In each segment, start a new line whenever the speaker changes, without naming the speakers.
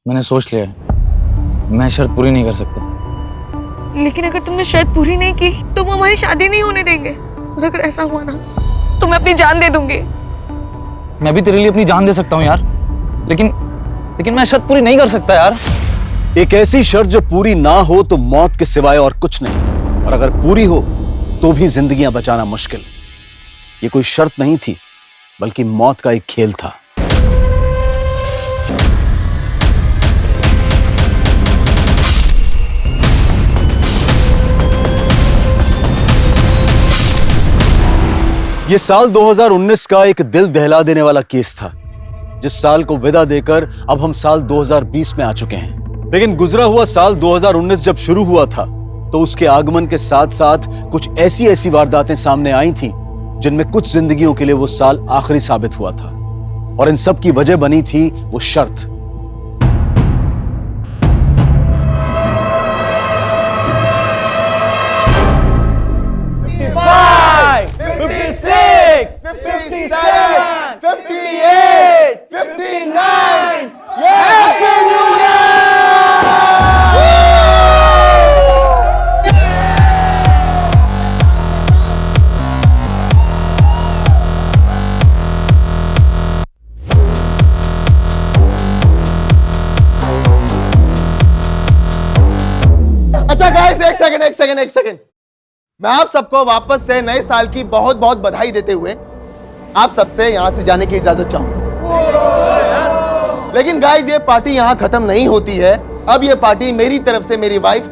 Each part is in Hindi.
मैंने सोच लिया है, मैं शर्त पूरी नहीं कर सकता।
लेकिन अगर तुमने शर्त पूरी नहीं की तो वो हमारी शादी नहीं होने देंगे। और अगर ऐसा हुआ ना तो मैं अपनी जान दे दूंगी।
मैं भी तेरे लिए अपनी जान दे सकता हूँ यार, लेकिन मैं शर्त पूरी नहीं कर सकता यार।
एक ऐसी शर्त जो पूरी ना हो तो मौत के सिवाय और कुछ नहीं, और अगर पूरी हो तो भी जिंदगियां बचाना मुश्किल। ये कोई शर्त नहीं थी, बल्कि मौत का एक खेल था। ये साल 2019 का एक दिल दहला देने वाला केस था, जिस साल को विदा देकर अब हम साल 2020 में आ चुके हैं। लेकिन गुजरा हुआ साल 2019 जब शुरू हुआ था तो उसके आगमन के साथ साथ कुछ ऐसी वारदातें सामने आई थीं जिनमें कुछ जिंदगियों के लिए वो साल आखिरी साबित हुआ था, और इन सब की वजह बनी थी वो शर्त।
अच्छा गाइस, एक सेकंड। मैं आप सबको वापस से नए साल की बहुत बहुत बधाई देते हुए आप सबसे यहां से जाने की इजाजत चाहूंगा। लेकिन गाइस, ये पार्टी यहां खत्म नहीं होती है। अब ये पार्टी मेरी तरफ से मेरी वाइफ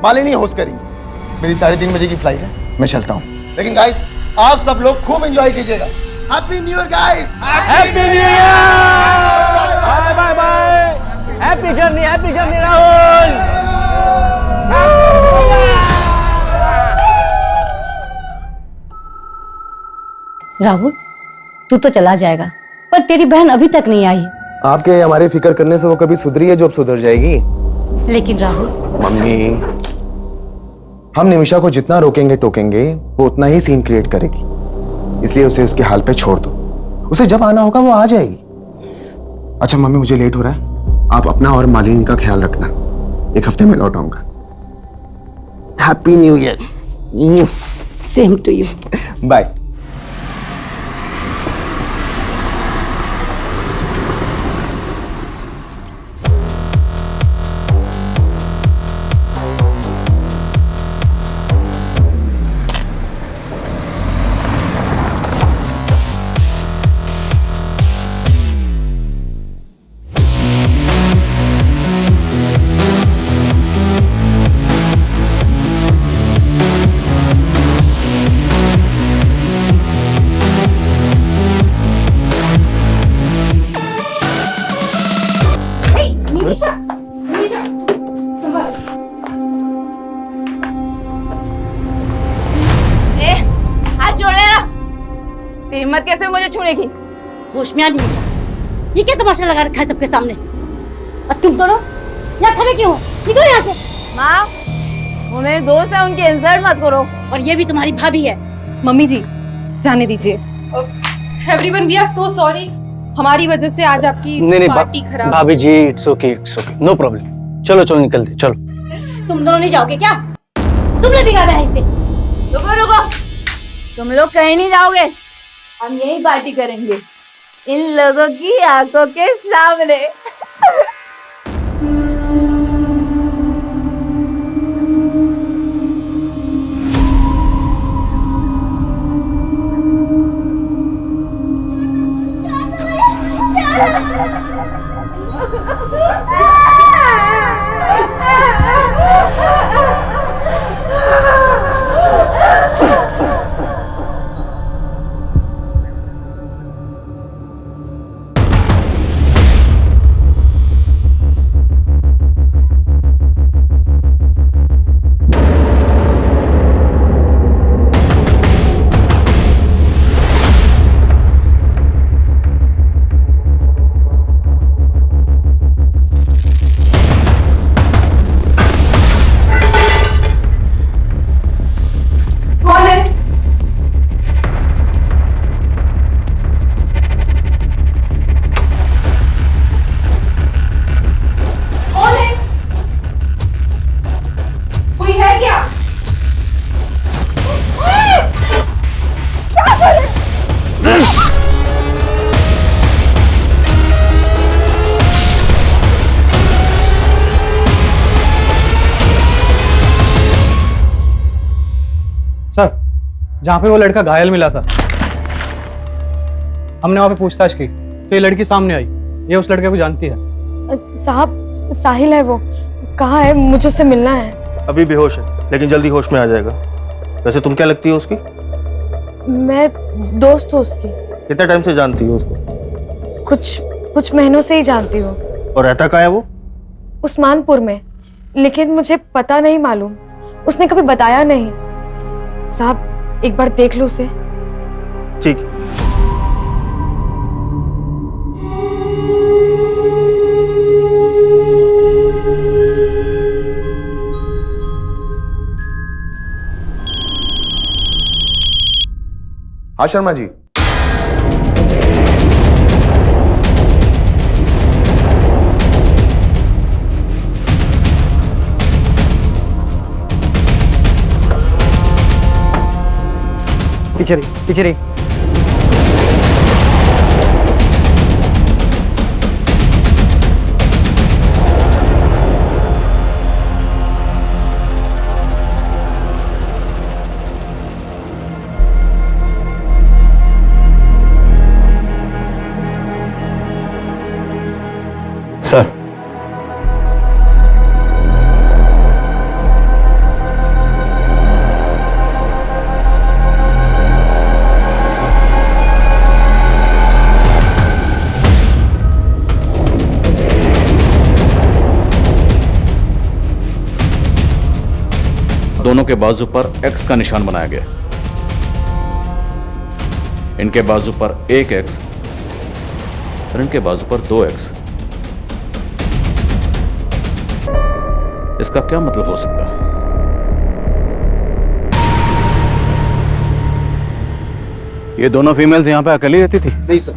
मालिनी होस्ट करेंगी। मेरी 3:30 बजे की फ्लाइट है, मैं चलता हूं। लेकिन गाइस, आप सब लोग खूब एंजॉय कीजिएगा। Happy new year guys.
Happy new year. Bye bye bye. Happy journey Rahul.
Rahul, तू तो चला जाएगा, पर तेरी बहन अभी तक नहीं आई।
आपके हमारे फिक्र करने से वो कभी सुधरी है जो अब सुधर जाएगी?
लेकिन राहुल,
मम्मी, हम निमिषा को जितना रोकेंगे टोकेंगे वो उतना ही सीन क्रिएट करेगी, इसलिए उसे उसके हाल पे छोड़ दो। उसे जब आना होगा वो आ जाएगी। अच्छा मम्मी, मुझे लेट हो रहा है, आप अपना और मालिनी का ख्याल रखना। एक हफ्ते में लौट आऊंगा। Happy new year.
Same to you.
Bye.
तेरी हिम्मत कैसे मुझे छूने की?
होश में आ निमिषा, ये क्या तमाशा लगा रखा है सबके सामने? और तुम दोनों यहाँ खड़े क्यों हो? निकलो यहाँ से।
माँ, वो मेरे दोस्त है, उनकी इंसल्ट मत करो।
और ये भी तुम्हारी भाभी है।
मम्मी जी, जाने दीजिए। Everyone, we are so sorry. हमारी वजह से आज आपकी पार्टी खराब।
भाभी ji, it's okay, no problem. चलो निकलते, चलो।
तुम दोनों नहीं जाओगे क्या? तुमने बिगाड़ा है इसे।
रुको, तुम लोग कहीं नहीं जाओगे। हम यही पार्टी करेंगे इन लोगों की आंखों के सामने।
जहाँ पे वो लड़का घायल मिला था। हमने वहाँ पे पूछताछ की तो ये लड़की सामने आई। ये उस लड़के को जानती है।
साहब साहिल है वो, कहाँ है? मुझे उससे मिलना है।
अभी बेहोश है लेकिन जल्दी होश में आ जाएगा। वैसे तुम क्या लगती हो उसकी?
मैं दोस्त हूँ उसकी।
कितने टाइम से जानती हो उसको?
कुछ महीनों से ही जानती हूँ।
और रहता कहाँ है वो?
उस्मानपुर में, लेकिन मुझे पता नहीं मालूम, उसने कभी बताया नहीं। साहब एक बार देख लो उसे।
ठीक।
हाँ शर्मा जी।
पीछे रही।
सर,
दोनों के बाजू पर एक्स का निशान बनाया गया। इनके बाजू पर एक एक्स और इनके बाजू पर 2 एक्स। इसका क्या मतलब हो सकता है?
ये दोनों फीमेल्स यहाँ पे अकेली रहती थी?
नहीं सर,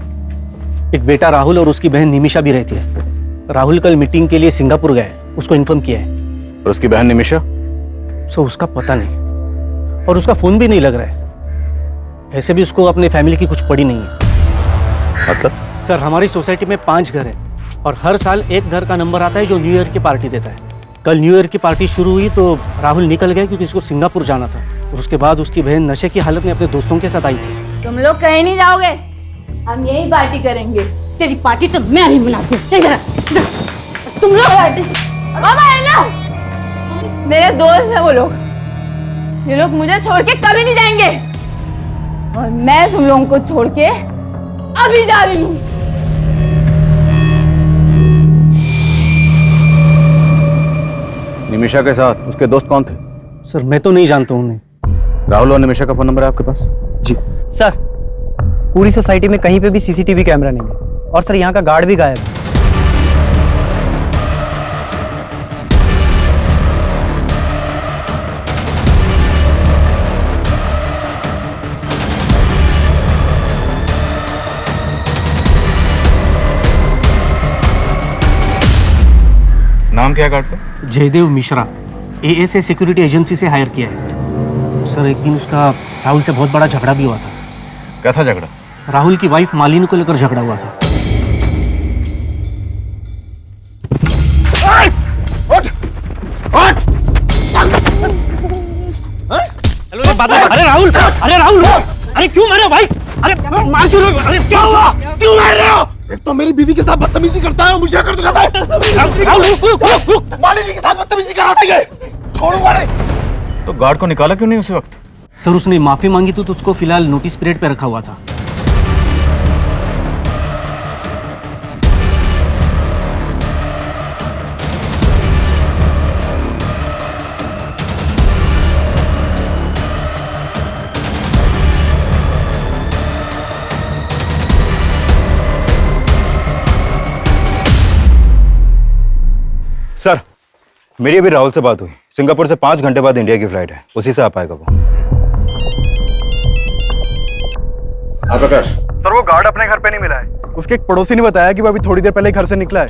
एक बेटा राहुल और उसकी बहन निमिषा भी रहती है। राहुल कल मीटिंग के लिए सिंगापुर गया है, उसको इन्फॉर्म किया है।
और उसकी बहन निमिषा?
सो उसका पता नहीं, और उसका फोन भी नहीं लग रहा है। ऐसे भी उसको अपने फैमिली की कुछ पड़ी नहीं है।
मतलब?
सर हमारी सोसाइटी में 5 घर हैं और हर साल एक घर का नंबर आता है जो न्यू ईयर की पार्टी देता है। कल न्यू ईयर की पार्टी शुरू हुई तो राहुल निकल गया क्योंकि इसको सिंगापुर जाना था, और उसके बाद उसकी बहन नशे की हालत में अपने दोस्तों के साथ आई थी।
तुम लोग कहीं नहीं जाओगे, हम यही पार्टी करेंगे।
तेरी पार्टी तो मैं भी बनाती हूँ। चल जरा,
तुम लोग बाबा है ना, मेरे दोस्त हैं वो लोग। ये लोग मुझे छोड़ के कभी नहीं जाएंगे, और मैं तुम लोगों को छोड़ के अभी जा रही हूँ।
निमिषा के साथ उसके दोस्त कौन थे?
सर मैं तो नहीं जानता हूँ उन्हें।
राहुल और निमिषा का फोन नंबर है आपके पास?
जी सर, पूरी सोसाइटी में कहीं पे भी सीसीटीवी कैमरा नहीं है, और सर यहाँ का गार्ड भी गायब है।
नाम क्या है गार्ड का?
Jaidev Mishra, ASA security agency से हायर किया है। सर एक दिन उसका राहुल से बहुत बड़ा झगड़ा भी हुआ था।
क्या था झगड़ा?
राहुल की वाइफ मालिनी को लेकर झगड़ा हुआ था।
अरे राहुल, अरे क्यों मार रहे हो भाई? अरे मार क्यों रहे हो? अरे क्या हुआ? क्यों मार रहे हो?
एक तो मेरी बीवी के साथ बदतमीजी करता है और मुझे कर दिखाता है।
राहुल रुक।
मालिनी के साथ बदतमीजी कराता है। छोड़ूंगा नहीं।
तो गार्ड को निकाला क्यों नहीं उसी वक्त?
सर उसने माफी मांगी तो उसको फिलहाल नोटिस पीरियड पे रखा हुआ था।
सर मेरी अभी राहुल से बात हुई। सिंगापुर से 5 घंटे बाद इंडिया की फ्लाइट है, उसी से आ पाएगा वो।
हाँ प्रकाश।
सर वो गार्ड अपने घर पे नहीं मिला है। उसके एक पड़ोसी ने बताया कि वो अभी थोड़ी देर पहले घर से निकला है।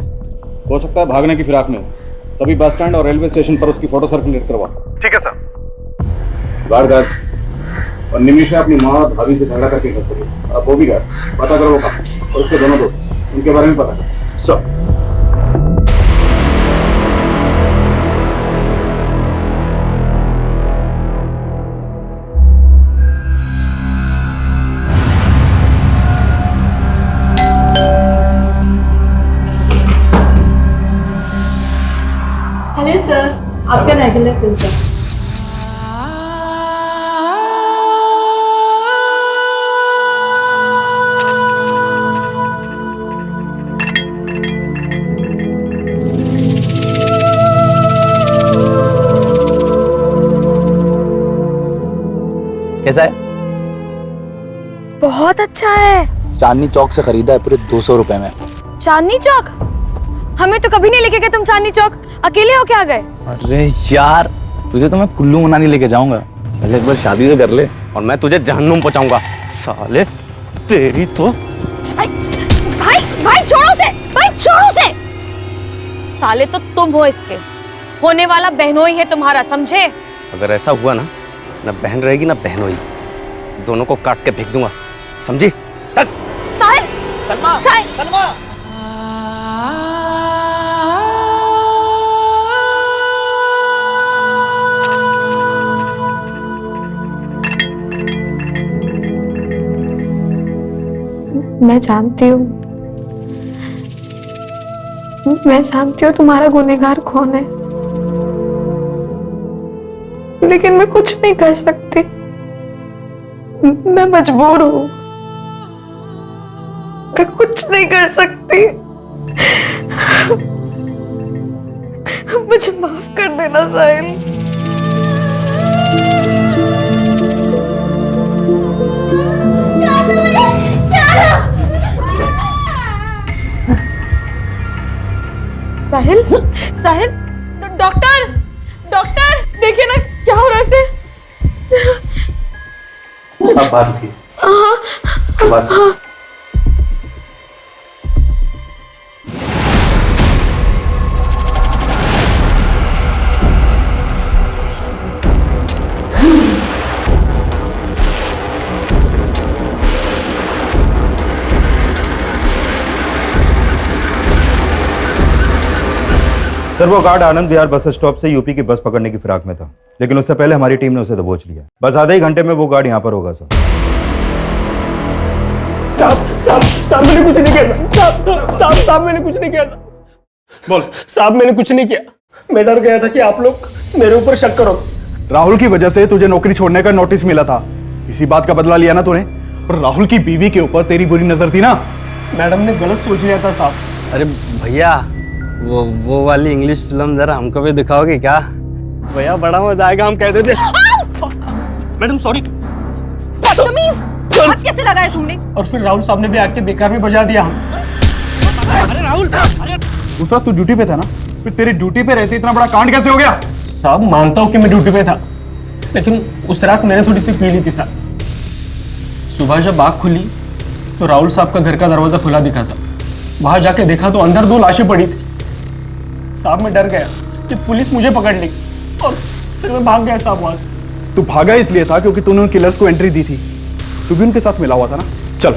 हो सकता है भागने की फिराक में हो। सभी बस स्टैंड और रेलवे स्टेशन पर उसकी फोटो सर्कुलेट करवा।
ठीक है सर।
गार्ड और निमिषा अपनी माँ और भाभी से झगड़ा करके घर चले, अब वो भी गार्ड पता करो वो कहाँ, और उसके दोनों दोस्त, उनके बारे में पता करो।
सर
सर, आपका रेगुलर पिज्जा।
कैसा है?
बहुत अच्छा है।
चांदनी चौक से खरीदा है पूरे 200 रुपए में।
चांदनी चौक? हमें तो कभी नहीं लेके गए तुम चांदनी चौक। अकेले हो क्या गए?
अरे यार, तुझे तो मैं कुल्लू मनाली लेके जाऊंगा। पहले एक बार शादी तो कर ले और मैं तुझे जहन्नुम पहुंचाऊंगा। साले तेरी तो।
भाई भाई छोड़ो उसे, भाई छोड़ो उसे। साले तो तुम हो इसके, होने वाला बहनोई है तुम्हारा, समझे?
अगर ऐसा हुआ ना बहन रहेगी ना बहनोई, दोनों को काट के फेंक दूंगा, समझी? तक
साहिल, साहिल, मैं जानती हूँ तुम्हारा गुनहगार कौन है, लेकिन मैं कुछ नहीं कर सकती। मैं मजबूर हूँ, मैं कुछ नहीं कर सकती। मुझे माफ कर देना साहिल। साहिल, साहिल, डॉक्टर, डॉक्टर, देखिए ना क्या हो रहा है इसे।
आप बात की। बात
सर, वो guard Anand Vihar bus stop से यूपी की बस पकड़ने की फिराक में था, लेकिन उससे पहले हमारी टीम ने उसे दबोच लिया। बस आधे ही घंटे में वो गार्ड यहाँ पर होगा। सर
साहब मैंने कुछ नहीं किया। साहब मैंने कुछ नहीं किया। बोल साहब, मैंने कुछ नहीं किया। मैं डर गया था कि आप लोग मेरे ऊपर शक करो।
राहुल की वजह से तुझे नौकरी छोड़ने का नोटिस मिला था, इसी बात का बदला लिया ना तूने। और राहुल की बीवी के ऊपर तेरी बुरी नजर थी ना।
मैडम ने गलत सोच लिया था साहब।
अरे भैया, वो वाली इंग्लिश फिल्म जरा हमको भी दिखाओगे क्या?
भैया बड़ा मजा आएगा, हम कह देते। Madam sorry.
बदतमीज, हाथ कैसे लगाया तुमने?
और फिर राहुल साहब ने भी आके बेकार में बजा दिया हम।
अरे राहुल साहब,
उस वक्त तू ड्यूटी पे था ना, फिर तेरी ड्यूटी पे रहते इतना बड़ा कांड कैसे हो गया?
साहब मानता हूँ कि मैं ड्यूटी पे था, लेकिन उस रात मैंने थोड़ी सी पी ली थी साहब। सुबह जब आँख खुली तो राहुल साहब का घर का दरवाजा खुला दिखा साहब। वहां जाके देखा तो अंदर 2 लाशें पड़ी थी साहब। मैं डर गया कि पुलिस मुझे पकड़ लेगी और फिर मैं भाग गया साहब वहां से।
तू भागा इसलिए था क्योंकि तूने उन किलर्स को एंट्री दी थी। तू भी उनके साथ मिला हुआ था ना। चल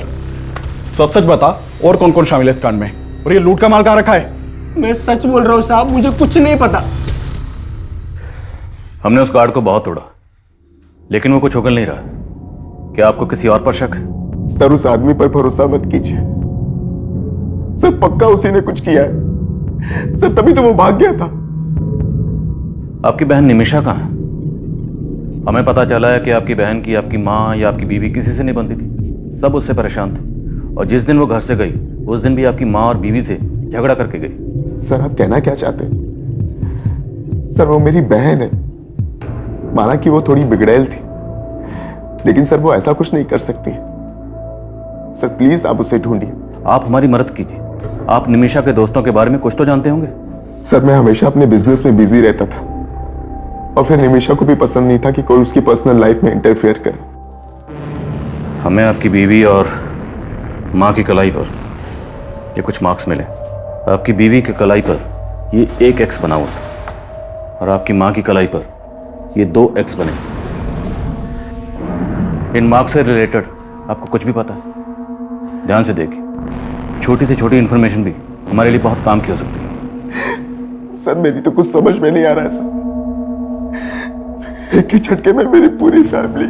सच सच बता, और कौन कौन शामिल है इस कांड में, और ये लूट का माल कहाँ रखा है?
मैं सच बोल रहा हूँ साहब, मुझे कुछ नहीं पता।
हमने उस गार्ड को बहुत तोड़ा, लेकिन वो कुछ उगल नहीं रहा। क्या आपको किसी और पर शक है?
सर, उस आदमी पर भरोसा मत कीजिए सर, पक्का उसी ने कुछ किया है सर, तभी तो वो भाग गया था।
आपकी बहन निमिषा कहाँ है? हमें पता चला है कि आपकी बहन की आपकी माँ या आपकी बीवी किसी से नहीं बनती थी, सब उससे परेशान थे। और जिस दिन वो घर से गई उस दिन भी आपकी माँ और बीवी से झगड़ा करके गई।
सर, आप कहना क्या चाहते हैं? सर, वो मेरी बहन है। माना कि वो थोड़ी बिगड़ैल थी, लेकिन सर वो ऐसा कुछ नहीं कर सकती। सर प्लीज आप उसे ढूंढिए।
आप हमारी मदद कीजिए। आप निमिषा के दोस्तों के बारे में कुछ तो जानते होंगे।
सर, मैं हमेशा अपने बिजनेस में बिजी रहता था, और फिर निमिषा को भी पसंद नहीं था कि कोई उसकी पर्सनल लाइफ में इंटरफेयर करे।
हमें आपकी बीवी और माँ की कलाई पर ये कुछ मार्क्स मिले। आपकी बीवी की कलाई पर ये 1 X बना हुआ था, और आपकी माँ की कलाई पर ये 2 X बने। इन मार्क्स से रिलेटेड आपको कुछ भी पता है? ध्यान से देखिए, छोटी से छोटी इंफॉर्मेशन भी हमारे लिए बहुत काम की हो सकती है।
सर, मेरी तो कुछ समझ में नहीं आ रहा है सर। एक ही झटके में मेरी पूरी फैमिली।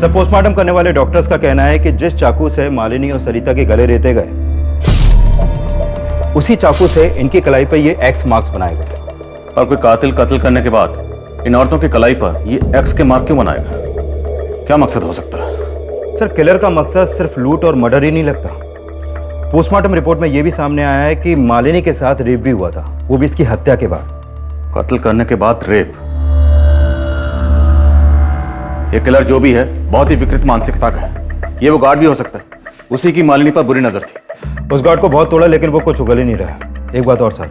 सर, पोस्टमार्टम करने वाले डॉक्टर्स का कहना है कि जिस चाकू से मालिनी और सरिता के गले रेते गए, उसी चाकू से इनकी कलाई पर ये एक्स मार्क्स बनाए गए।
और कोई कातिल कत्ल करने के बाद इन औरतों की कलाई पर ये एक्स के मार्क क्यों बनाएगा? क्या मकसद हो सकता है?
सर, किलर का मकसद सिर्फ लूट और मर्डर ही नहीं लगता। पोस्टमार्टम रिपोर्ट में यह भी सामने आया है कि मालिनी के साथ रेप भी हुआ था, वो भी इसकी हत्या के बाद।
कत्ल करने के बाद रेप? ये किलर जो भी है बहुत ही विकृत मानसिकता का है। ये वो गार्ड भी हो सकता है, उसी की मालिनी पर बुरी नजर थी।
उस गार्ड को बहुत तोड़ा लेकिन वो कुछ उगल ही नहीं रहा। एक बात और सर,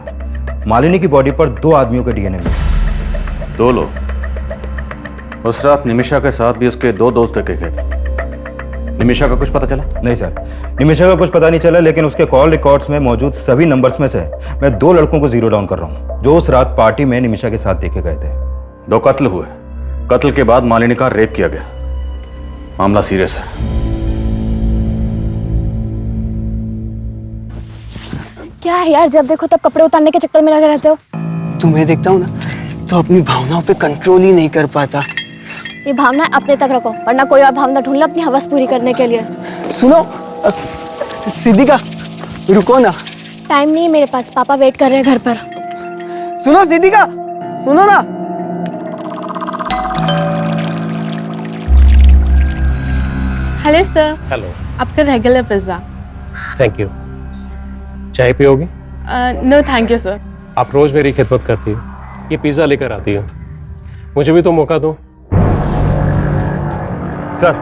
मालिनी की बॉडी पर 2 आदमियों के डीएनए मिले।
2 लोग? उस रात निमिषा के साथ भी उसके 2 दोस्त देखे गए थे। निमिषा का कुछ पता चला?
नहीं सर, निमिषा का कुछ पता नहीं चला, लेकिन उसके कॉल रिकॉर्ड्स में मौजूद सभी नंबर्स में से मैं 2 लड़कों को जीरो डाउन कर रहा हूं जो उस रात पार्टी में निमिषा के साथ देखे गए थे।
2 कत्ल हुए, कत्ल के बाद मालिनी का रेप किया गया। मामला सीरियस है।
क्या है यार, जब देखो तब कपड़े उतारने के चक्कर में लगे रहते हो।
तुम्हें देखता हूँ ना तो अपनी भावनाओं पे कंट्रोल ही नहीं कर पाता।
ये भावना अपने तक रखो, वरना कोई और भावना ढूंढ लो अपनी हवस पूरी करने के लिए।
सुनो सिद्धिका, रुको ना।
टाइम नहीं है मेरे पास, पापा वेट कर रहे हैं घर पर।
सुनो सिद्धिका, सुनो ना।
हेलो सर,
हेलो,
आपका रेगुलर पिज्जा।
Thank you. चाय पियोगे?
No thank you sir.
आप रोज मेरी खिदमत करती हो, ये पिज्जा लेकर आती हो, मुझे भी तो मौका दो।
सर,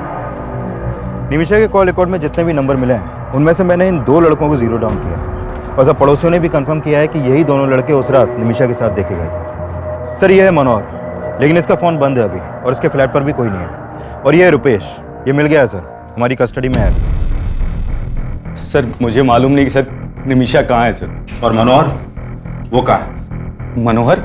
निमिषा के कॉल रिकॉर्ड में जितने भी नंबर मिले हैं उनमें से मैंने इन 2 लड़कों को जीरो डाउन किया और सब पड़ोसियों ने भी कंफर्म किया है कि यही दोनों लड़के उस रात निमिषा के साथ देखे गए थे। सर, ये है मनोहर, लेकिन इसका फ़ोन बंद है अभी और इसके फ्लैट पर भी कोई नहीं है। और ये है रुपेश, ये मिल गया है सर, हमारी कस्टडी में है।
सर, मुझे मालूम नहीं कि सर निमिषा कहाँ है सर।
और मनोहर, वो कहाँ है?
मनोहर?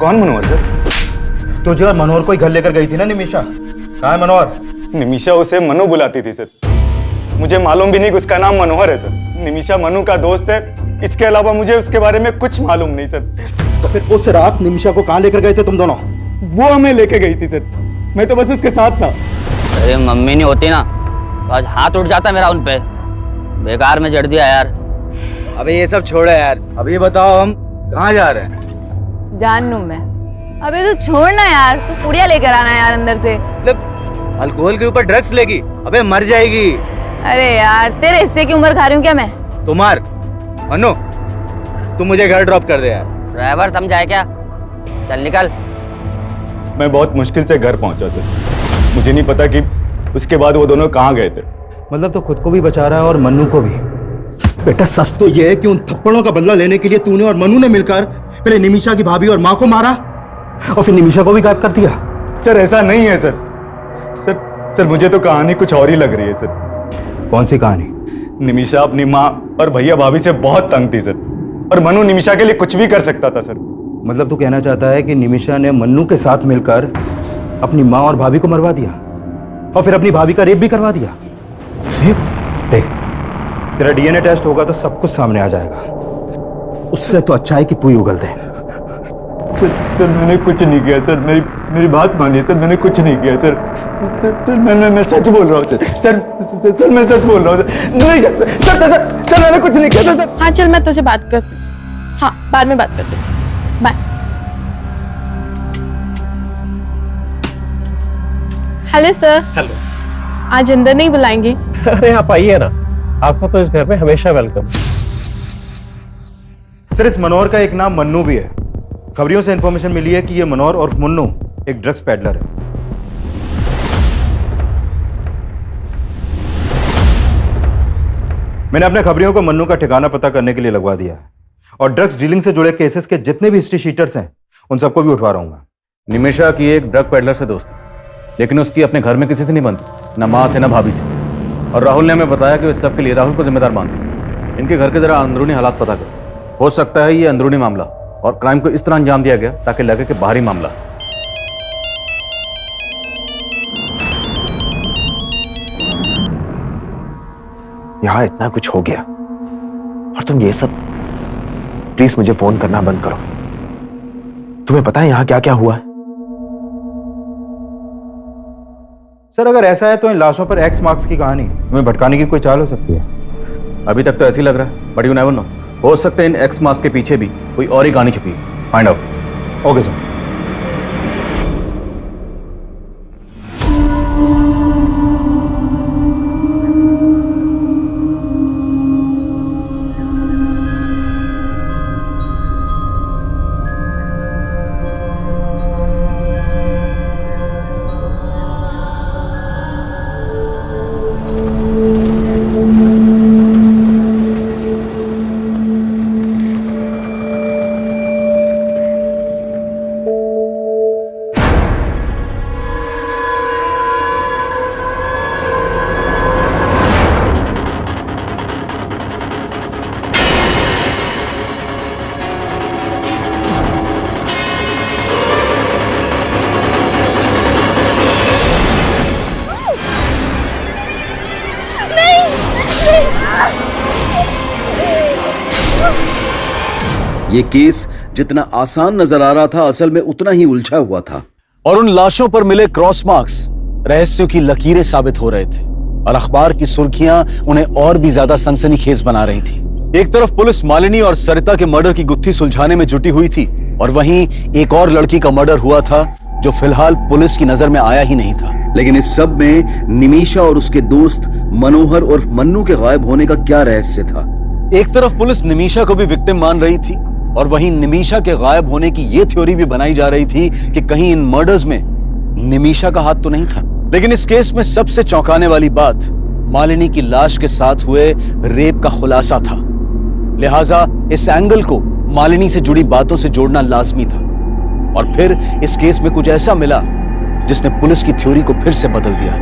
कौन मनोहर सर?
तो जो मनोहर को ही घर लेकर गई थी ना निमिषा, कहाँ है मनोहर?
निमिषा उसे मनु बुलाती थी सर। मुझे मालूम भी नहीं कि उसका नाम मनोहर है सर। निमिषा मनु का दोस्त है, इसके अलावा मुझे उसके बारे में कुछ मालूम नहीं सर।
तो फिर उस रात निमिषा को कहाँ लेकर गए थे तुम दोनों?
वो हमें लेके गई थी सर, मैं तो बस उसके साथ था।
अरे मम्मी नहीं होती ना तो आज हाथ उठ जाता मेरा उन पे। बेकार में जड़ दिया यार।
अबे ये सब छोड़ो यार, अब ये बताओ हम कहाँ जा रहे हैं?
जान लूं मैं। अबे तू छोड़ना यार, तू पुड़िया लेकर आना यार अंदर से।
मतलब अल्कोहल के ऊपर ड्रग्स लेगी? अबे मर जाएगी।
अरे यार, तेरे हिस्से की उम्र खा रही हूँ क्या मैं?
तुम्हार अनु, तुम मुझे घर ड्रॉप कर दे यार।
ड्राइवर समझाए क्या? चल निकल।
मैं बहुत मुश्किल से घर पहुंचा था, मुझे नहीं पता कि उसके बाद वो दोनों कहाँ गए थे।
मतलब तो खुद को भी बचा रहा है और मन्नू को भी। बेटा, सच तो ये है कि उन थप्पड़ों का बदला लेने के लिए तूने और मन्नू ने मिलकर पहले निमिषा की भाभी और माँ को मारा और फिर निमिषा को भी गायब कर दिया।
सर, ऐसा नहीं है सर, मुझे तो कहानी कुछ और ही लग रही है सर।
कौन सी कहानी?
निमिषा अपनी माँ और भैया भाभी से बहुत तंग थी सर, और मनु निमिषा के लिए कुछ भी कर सकता था सर।
मतलब तू कहना चाहता है कि निमिषा ने मन्नू के साथ मिलकर अपनी माँ और भाभी को मरवा दिया और फिर अपनी भाभी का रेप भी करवा दिया? रेप? देख, तेरा डीएनए टेस्ट होगा तो सब कुछ सामने आ जाएगा। उससे तो अच्छा है कि तू ही उगल दे।
सर, मैंने कुछ नहीं किया सर, मेरी बात मानिए सर, मैंने कुछ नहीं किया सर। मैं सच बोल रहा हूँ सर, मैं सच बोल रहा हूँ सर। नहीं सर, मैंने कुछ नहीं किया सर।
हाँ चल, मैं तुझे बात करती हूँ। हाँ, बाद में बात करती हूँ। बाय। Hello sir.
हेलो।
आज अंदर नहीं बुलाएंगे?
अरे आप आइए ना, आपका तो इस घर में हमेशा वेलकम।
सर, इस मनोहर का एक नाम मन्नू भी है। खबरियों से इंफॉर्मेशन मिली है कि ये मनोहर और मुन्नू एक ड्रग्स पैडलर है। मैंने अपने खबरियों को मन्नू का ठिकाना पता करने के लिए लगवा दिया है और ड्रग्स डीलिंग से जुड़े केसेस के जितने भी हिस्ट्री शीटर्स हैं उन सबको भी उठवा रहा हूँ।
निमिषा की एक ड्रग पेडलर से दोस्ती, लेकिन उसकी अपने घर में किसी से नहीं बनती, न माँ से न भाभी से। और राहुल ने हमें बताया कि इस सब के लिए राहुल को जिम्मेदार मानती थी। इनके घर के जरा अंदरूनी हालात पता करो, हो सकता है ये अंदरूनी मामला और क्राइम को इस तरह अंजाम दिया गया ताकि लगे कि बाहरी मामला।
यहां इतना कुछ हो गया और तुम ये सब, प्लीज मुझे फोन करना बंद करो। तुम्हें पता है यहां क्या क्या हुआ है?
सर अगर ऐसा है तो इन लाशों पर एक्स मार्क्स की कहानी हमें भटकाने की कोई चाल हो सकती है।
अभी तक तो ऐसे ही लग रहा है, बट यू नेवर नो। हो सकता है इन एक्स मास्क के पीछे भी कोई और ही कहानी छुपी है। Find out.
Okay sir.
ये केस जितना आसान नजर आ रहा था असल में उतना ही उलझा हुआ था। और उन लाशों पर मिले क्रॉस मार्क्स रहस्यों की लकीरें साबित हो रहे थे और अखबार की सुर्खियां उन्हें और भी ज्यादा सनसनीखेज बना रही थी। एक तरफ पुलिस मालिनी और सरिता के मर्डर की गुत्थी सुलझाने में जुटी हुई थी और वहीं एक और लड़की का मर्डर हुआ था जो फिलहाल पुलिस की नजर में आया ही नहीं था। लेकिन इस सब में निमिषा और उसके दोस्त मनोहर और मन्नू के गायब होने का क्या रहस्य था? एक तरफ पुलिस निमिषा को भी विक्टिम मान रही थी और वहीं निमिषा के गायब होने की यह थ्योरी भी बनाई जा रही थी कि कहीं इन मर्डर्स में निमिषा का हाथ तो नहीं था। लेकिन इस केस में सबसे चौंकाने वाली बात मालिनी की लाश के साथ हुए रेप का खुलासा था। लिहाजा इस एंगल को मालिनी से जुड़ी बातों से जोड़ना लाजमी था। और फिर इस केस में कुछ ऐसा मिला जिसने पुलिस की थ्योरी को फिर से बदल दिया।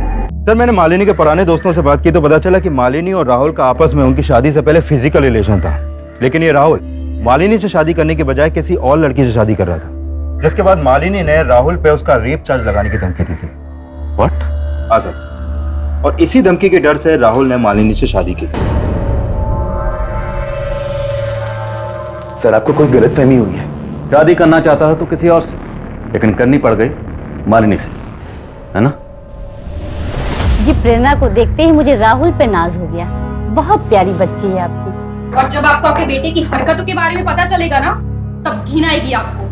सर मैंने मालिनी के पुराने दोस्तों से बात की तो पता चला कि मालिनी और राहुल का आपस में उनकी शादी से पहले फिजिकल रिलेशन था। लेकिन ये राहुल मालिनी से शादी करने के बजाय किसी और लड़की से शादी कर रहा था, जिसके बाद मालिनी ने राहुल पे उसका रेप चार्ज लगाने की धमकी दी थी।
व्हाट?
हाँ सर, और इसी धमकी के डर से राहुल ने मालिनी से शादी की थी।
सर आपको कोई गलतफहमी हुई है।
शादी करना चाहता था तो किसी और से, लेकिन करनी पड़ गई मालिनी से, है ना?
जी प्रेरणा को देखते ही मुझे राहुल पे नाज हो गया। बहुत प्यारी बच्ची है आपकी।
और जब आपको आपके बेटे की हरकतों के बारे में पता चलेगा ना, तब घिन आएगी आपको।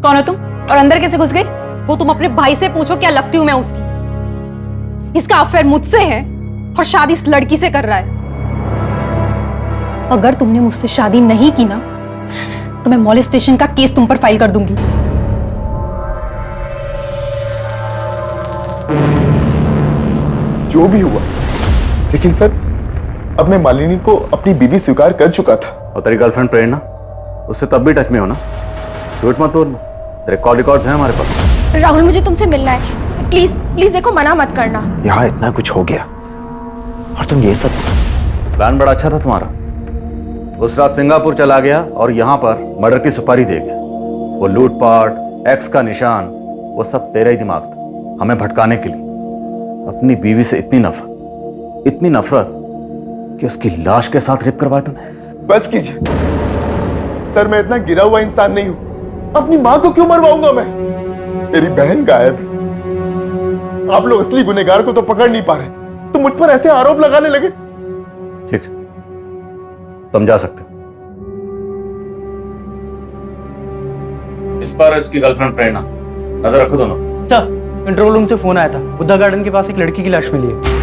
कौन हो तुम और अंदर कैसे घुस गई? वो तुम अपने भाई से पूछो क्या लगती हूँ मैं उसकी। इसका अफेयर मुझसे है और शादी इस लड़की से कर रहा है। अगर तुमने मुझसे शादी नहीं की ना तो मैं मॉलेस्टेशन का केस तुम पर फाइल कर दूंगी।
जो भी हुआ, लेकिन सर अब मैं मालिनी को अपनी बीवी स्वीकार कर चुका था।
और तेरी गर्लफ्रेंड प्रेरणा, उससे तब भी टच में हो ना? झूठ मत बोलना, तेरे कॉल रिकॉर्ड्स हैं हमारे पास।
राहुल मुझे तुमसे मिलना है, प्लीज प्लीज देखो, मना मत करना।
यहाँ इतना कुछ हो गया और तुम ये सब।
प्लान बड़ा अच्छा था तुम्हारा। उस रात सिंगापुर चला गया और यहाँ पर मर्डर की सुपारी दे गया। वो लूटपाट, एक्स का निशान, वो सब तेरा ही दिमाग था, हमें भटकाने के लिए। अपनी बीवी से इतनी नफरत कि उसकी लाश के साथ रेप करवाया तुमने।
बस कीजिए सर, मैं इतना गिरा हुआ इंसान नहीं हूं। अपनी मां को क्यों मरवाऊंगा मैं? मेरी बहन गायब है। आप लोग असली गुनहगार को तो पकड़ नहीं पा रहे, तो मुझ पर ऐसे आरोप लगाने लगे।
ठीक, तुम जा सकते। इस पर इसकी गर्लफ्रेंड प्रेरणा, नजर रखो दोनों।
अच्छा, कंट्रोल रूम से फोन आया था, बुद्धा गार्डन के पास एक लड़की की लाश मिली है।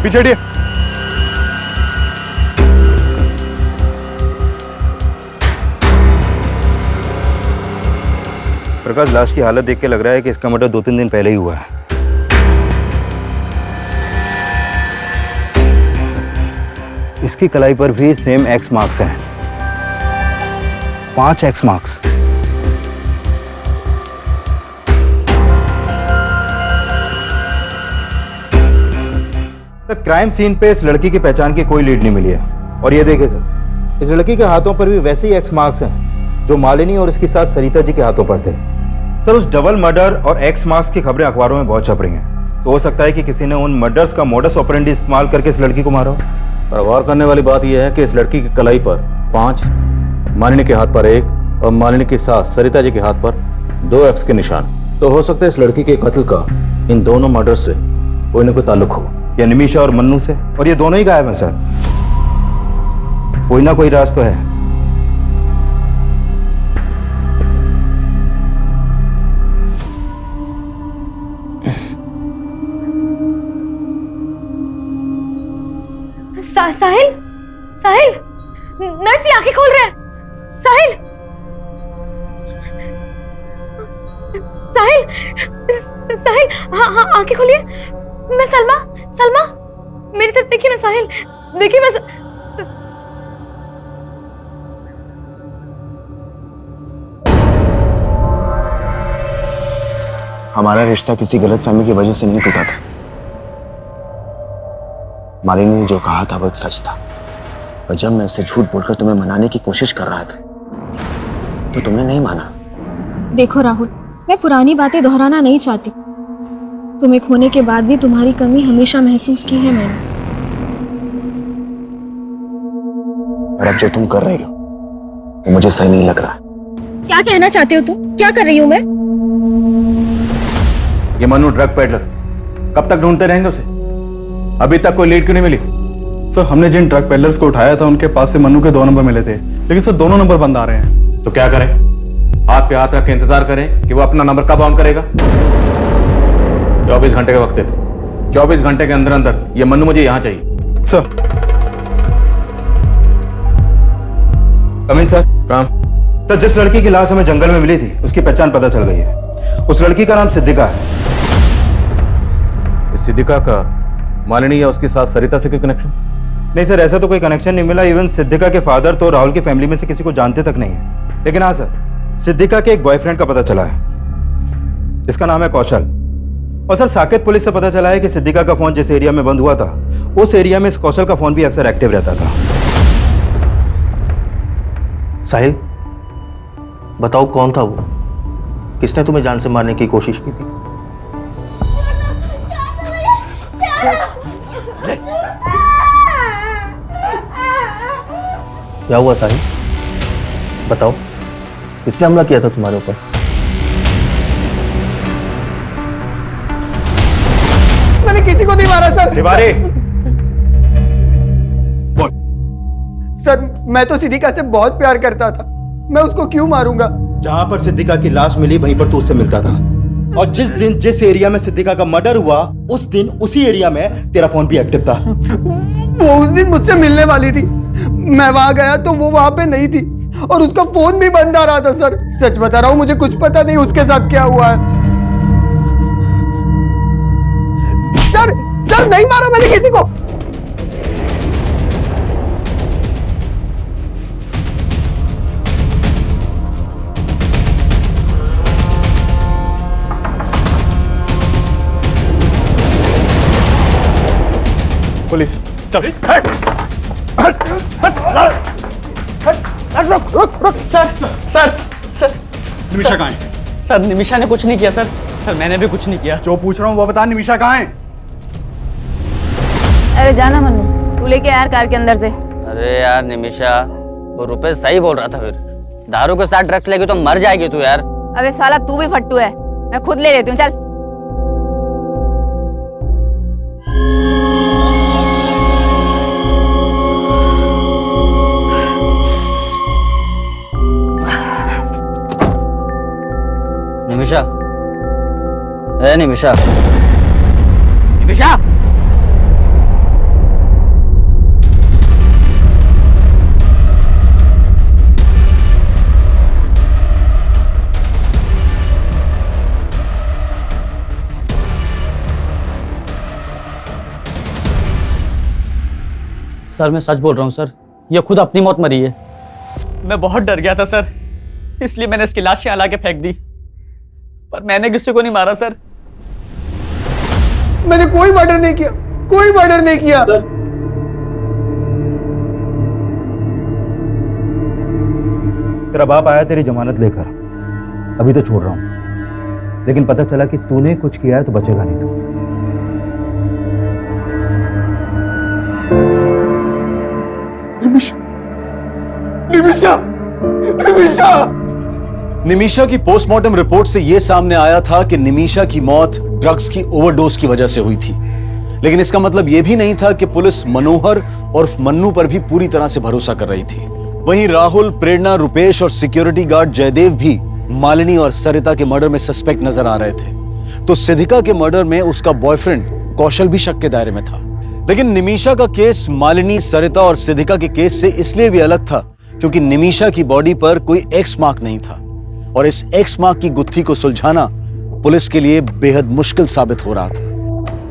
पीछे हटिए। प्रकाश, लाश की हालत देख के लग रहा है कि इसका मर्डर 2-3 दिन पहले ही हुआ है। इसकी कलाई पर भी सेम एक्स मार्क्स हैं, 5 एक्स मार्क्स। क्राइम सीन पे इस लड़की की पहचान की कोई लीड नहीं मिली है। और ये देखे सर, इस लड़की के हाथों पर भी वैसे ही एक्स मार्क्स हैं जो मालिनी और इसकी साथ सरिता जी के हाथों पर थे। सर, उस डबल मर्डर और एक्स मार्क्स की खबरें अखबारों में बहुत छप रही हैं, तो हो सकता है कि किसी ने उन मर्डर्स का मोडस ऑपरेंडी इस्तेमाल करके इस लड़की को मारा हो।
पर गौर करने वाली बात यह है कि इस लड़की की कलाई पर 5, मालिनी के हाथ पर 1 और मालिनी की सास सरिता जी के हाथ पर 2 एक्स के निशान। तो हो सकता है इस लड़की के कत्ल का इन दोनों मर्डर से कोई ना कोई ताल्लुक हो।
या निमिषा और मन्नू से, और ये दोनों ही गायब हैं सर। कोई ना कोई राज तो है।
साहिल, साहिल, नर्स ये आंखें खोल रहे हैं। साहिल, साहिल, साहिल, हाँ हाँ आंखें खोलिए। मैं सलमा, सलमा, मेरी तरफ देखिए ना साहिल, देखिए मैं
हमारा रिश्ता किसी गलतफहमी की वजह से नहीं टूटा था। मालिनी ने जो कहा था वो एक सच था, और जब मैं उससे झूठ बोलकर तुम्हें मनाने की कोशिश कर रहा था तो तुमने नहीं माना।
देखो राहुल, मैं पुरानी बातें दोहराना नहीं चाहती। तुम्हें खोने के बाद भी तुम्हारी कमी हमेशा महसूस की है मैंने।
और अब जो तुम कर रही हो वो मुझे सही नहीं लग रहा।
क्या कहना चाहते हो तुम? क्या कर रही हूँ मैं?
ये मनु ड्रग पेडलर, कब तक ढूंढते रहेंगे उसे? अभी तक कोई लीड क्यों नहीं मिली?
सर हमने जिन ड्रग पेडलर्स को उठाया था उनके पास से मन्नू के 2 नंबर मिले थे, लेकिन सर दोनों नंबर बंद आ रहे हैं।
तो क्या करें? हाथ पे हाथ रख के इंतजार करें कि वो अपना नंबर कब ऑन करेगा? 24 घंटे का वक्त है। 24 घंटे के अंदर अंदर ये मन्नू मुझे यहां चाहिए।
Sir
coming sir.
काम
सर, जिस लड़की की लाश हमें जंगल में मिली थी उसकी पहचान पता चल गई है। उस लड़की का नाम सिद्धिका है।
इस सिद्धिका का मालिनी या उसकी सास सरिता से कोई कनेक्शन?
नहीं सर, ऐसा तो कोई कनेक्शन नहीं मिला। इवन सिद्धिका के फादर तो राहुल की फैमिली में से किसी को जानते तक नहीं है। लेकिन हाँ सर, सिद्धिका के एक बॉयफ्रेंड का पता चला है। इसका नाम है कौशल। और सर, साकेत पुलिस से पता चला है कि सिद्धिका का फोन जिस एरिया में बंद हुआ था उस एरिया में इस कौशल का फोन भी अक्सर एक्टिव रहता था।
साहिल, बताओ कौन था वो? किसने तुम्हें जान से मारने की कोशिश की थी? क्या हुआ साहिल? बताओ, किसने हमला किया था तुम्हारे ऊपर?
मैंने किसी को नहीं मारा सर।
तिवारी,
सर मैं तो सिद्धिका से बहुत प्यार करता था, मैं उसको क्यों मारूंगा?
जहां पर सिद्धिका की लाश मिली वहीं पर तू उससे मिलता था, और जिस दिन जिस एरिया में सिद्धिका का मर्डर हुआ उस दिन उसी एरिया में तेरा फोन भी एक्टिव था।
वो उस दिन मुझसे मिलने वाली थी, मैं वहां गया तो वो वहां पे नहीं थी और उसका फोन भी बंद आ रहा था। सर सच बता रहा हूं, मुझे कुछ पता नहीं उसके साथ क्या हुआ है। सर सर नहीं मारा मैंने किसी को।
पुलिस चल।
रुक सर, सर, सर।
निमिषा कहाँ है?
सर निमिषा ने कुछ नहीं किया सर। सर मैंने भी कुछ नहीं किया।
जो पूछ रहा हूँ वो बता, निमिषा कहाँ है?
अरे जाना मन्नू, तू लेके यार कार के अंदर से।
अरे यार निमिषा, वो रुपए सही बोल रहा था। फिर दारू के साथ ड्रग्स लेगी तो मर जाएगी तू यार।
अबे साला तू भी फट्टू है, मैं खुद ले लेती हूँ, चल।
निमिषा, ए निमिषा, निमिषा,
सर मैं सच बोल रहा हूँ सर, ये खुद अपनी मौत मरी है। मैं बहुत डर गया था सर, इसलिए मैंने इसकी लाश यहाँ ला के फेंक दी, पर मैंने किसी को नहीं मारा सर।
मैंने कोई मर्डर नहीं किया, कोई मर्डर नहीं किया।
तेरा बाप आया तेरी जमानत लेकर, अभी तो छोड़ रहा हूं, लेकिन पता चला कि तूने कुछ किया है तो बचेगा नहीं तू।
निमिषा, निमिषा, निमिषा।
निमिषा की पोस्टमार्टम रिपोर्ट से यह सामने आया था कि निमिषा की मौत ड्रग्स की ओवरडोज की वजह से हुई थी, लेकिन इसका मतलब यह भी नहीं था कि पुलिस मनोहर और मन्नू पर भी पूरी तरह से भरोसा कर रही थी। वहीं राहुल, प्रेरणा, रुपेश और सिक्योरिटी गार्ड जयदेव भी मालिनी और सरिता के मर्डर में सस्पेक्ट नजर आ रहे थे। तो सिद्धिका के मर्डर में उसका बॉयफ्रेंड कौशल भी शक के दायरे में था। लेकिन निमिषा का केस मालिनी, सरिता और सिद्धिका के केस से इसलिए भी अलग था क्योंकि निमिषा की बॉडी पर कोई एक्स मार्क नहीं था और इस एक्स मार्क की गुत्थी को सुलझाना पुलिस के लिए बेहद मुश्किल साबित हो रहा था।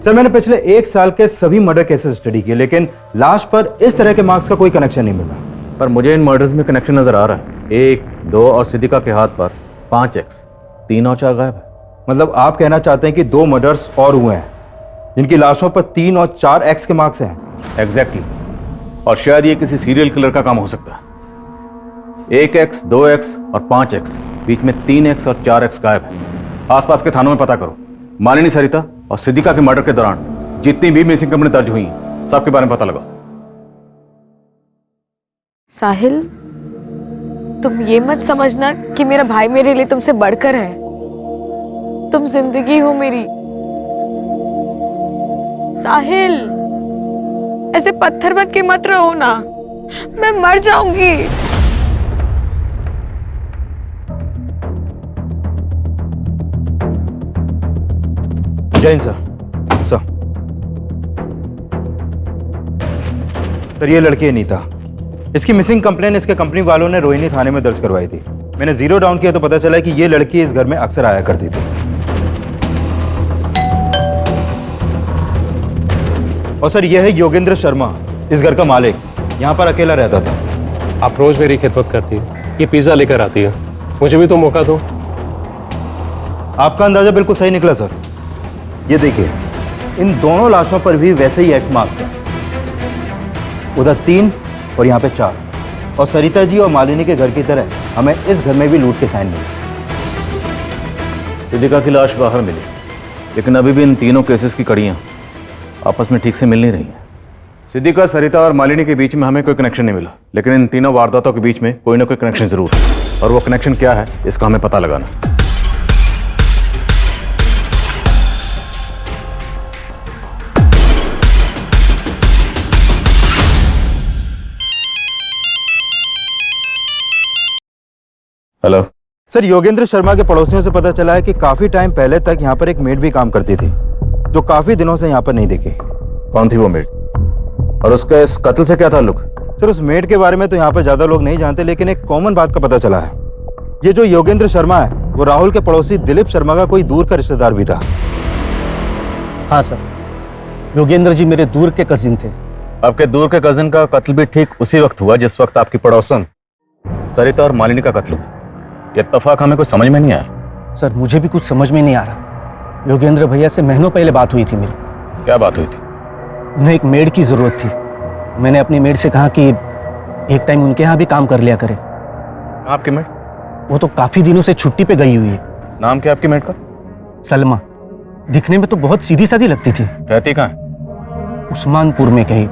सर, मैंने पिछले 1 साल के सभी मर्डर केसेस स्टडी किए, लेकिन लाश पर इस तरह के मार्क्स का कोई कनेक्शन नहीं मिला।
पर मुझे इन मर्डर्स में कनेक्शन नजर आ रहा है। 1, 2 और सिद्धिका के हाथ पर 5x, 3 और 4 गायब है।
मतलब आप कहना चाहते हैं कि 2 मर्डर्स और हुए हैं जिनकी लाशों पर 3 और 4 एक्स के मार्क्स हैं?
एग्जैक्टली। और शायद ये किसी सीरियल किलर का काम हो सकता है। 1x, 2x और 5x, बीच में 3x और 4x गायब है। आसपास के थानों में पता करो। मालिनी, सरिता और सिद्धिका के मर्डर के दौरान जितनी भी मिसिंग कंप्लेंट दर्ज हुई हैं, सबके बारे में पता लगाओ।
साहिल, तुम ये मत समझना कि मेरा भाई मेरे लिए तुमसे बढ़कर है। तुम जिंदगी हो मेरी। साहिल, ऐसे पत्थर बन के मत रहो ना, मैं मर जाऊंगी।
जैन सर, सर ये लड़की अनीता, इसकी मिसिंग कंप्लेन इसके कंपनी वालों ने रोहिणी थाने में दर्ज करवाई थी। मैंने जीरो डाउन किया तो पता चला कि ये लड़की इस घर में अक्सर आया करती थी। और सर यह है योगेंद्र शर्मा, इस घर का मालिक, यहाँ पर अकेला रहता था।
आप रोज मेरी खिदमत करती है, ये पिज्जा लेकर आती है, मुझे भी तो मौका दो।
आपका अंदाजा बिल्कुल सही निकला सर। ये देखिए, इन दोनों लाशों पर भी वैसे ही एक्स मार्क्स हैं। उधर 3 और यहाँ पे 4। और सरिता जी और मालिनी के घर की तरह हमें इस घर में भी लूट के साइन मिले।
सिद्धिका की लाश बाहर मिली, लेकिन अभी भी इन तीनों केसेस की कड़ियां आपस में ठीक से मिल नहीं रही हैं। सिद्धिका, सरिता और मालिनी के बीच में हमें कोई कनेक्शन नहीं मिला, लेकिन इन तीनों वारदातों के बीच में कोई ना कोई कनेक्शन जरूर है, और वो कनेक्शन क्या है इसका हमें पता लगाना। हेलो
सर, योगेंद्र शर्मा के पड़ोसियों से पता चला है कि काफी टाइम पहले तक यहाँ पर एक मेड भी काम करती थी, जो काफी दिनों से यहाँ पर नहीं दिखी।
कौन थी वो मेड, और उसका इस कत्ल से क्या ताल्लुक?
सर, उस मेड के बारे में तो यहाँ पर ज्यादा लोग नहीं जानते, लेकिन एक कॉमन बात का पता चला है। ये जो योगेंद्र शर्मा है वो राहुल के पड़ोसी दिलीप शर्मा का कोई दूर का रिश्तेदार भी था।
हाँ सर, योगेंद्र जी मेरे दूर के कजिन थे।
आपके दूर के कजिन का कत्ल भी ठीक उसी वक्त हुआ जिस वक्त आपकी पड़ोसन सरिता और मालिनी का कत्ल हुआ। ये इत्तेफाक हमें कुछ समझ में नहीं आया।
सर, मुझे भी कुछ समझ में नहीं आ रहा। योगेंद्र भैया से महीनों पहले बात हुई थी मेरी।
क्या बात हुई थी?
उन्हें एक मेड की जरूरत थी। मैंने अपनी मेड से कहा कि एक टाइम उनके यहाँ भी काम कर लिया करे।
आपकी मेड?
वो तो काफी दिनों से छुट्टी पे गई हुई है।
नाम क्या आपकी मेड का?
सलमा। दिखने में तो बहुत सीधी सादी लगती थी।
रहती कहाँ है?
उस्मानपुर में कहीं।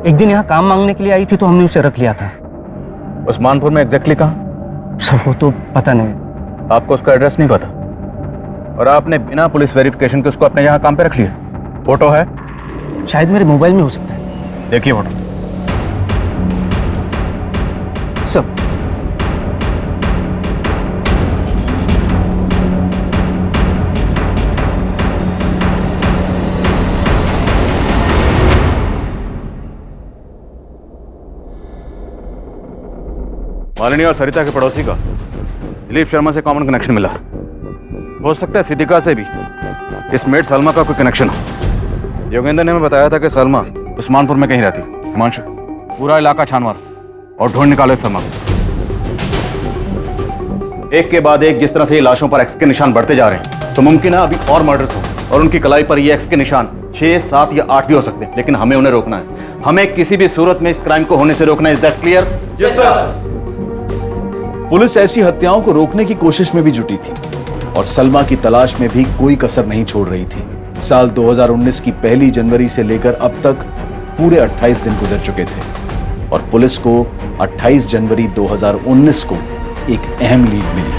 एक दिन यहाँ काम मांगने के लिए आई थी तो हमने उसे रख लिया था।
उस्मानपुर में एग्जैक्टली कहाँ?
सब वो तो पता नहीं।
आपको उसका एड्रेस नहीं पता, और आपने बिना पुलिस वेरिफिकेशन के उसको अपने यहाँ काम पे रख लिया? फोटो है?
शायद मेरे मोबाइल में हो सकता है।
देखिए फोटो।
सब
मालिनी और सरिता के पड़ोसी का दिलीप शर्मा से कॉमन कनेक्शन मिला। हो सकता है सिद्धिका से भी इस मेड सलमा का कोई कनेक्शन हो। योगेंद्र ने हमें बताया था कि सलमा उस्मानपुर में कहीं रहती। हिमांशु, पूरा इलाका छान मार और ढूंढ निकाले सलमा को। एक के बाद एक जिस तरह से ये लाशों पर एक्स के निशान बढ़ते जा रहे हैं, तो मुमकिन है अभी और मर्डर्स हो, और उनकी कलाई पर ये एक्स के निशान 6, 7 या 8 भी हो सकते हैं, लेकिन हमें उन्हें रोकना है। हमें किसी भी सूरत में इस क्राइम को होने से रोकना है। Is that clear?
Yes sir.
Police ऐसी हत्याओं को रोकने की कोशिश में भी जुटी थी और सलमा की तलाश में भी कोई कसर नहीं छोड़ रही थी। साल 2019 की 1 जनवरी से लेकर अब तक पूरे 28 दिन गुजर चुके थे और पुलिस को 28 जनवरी 2019 को एक अहम लीड मिली।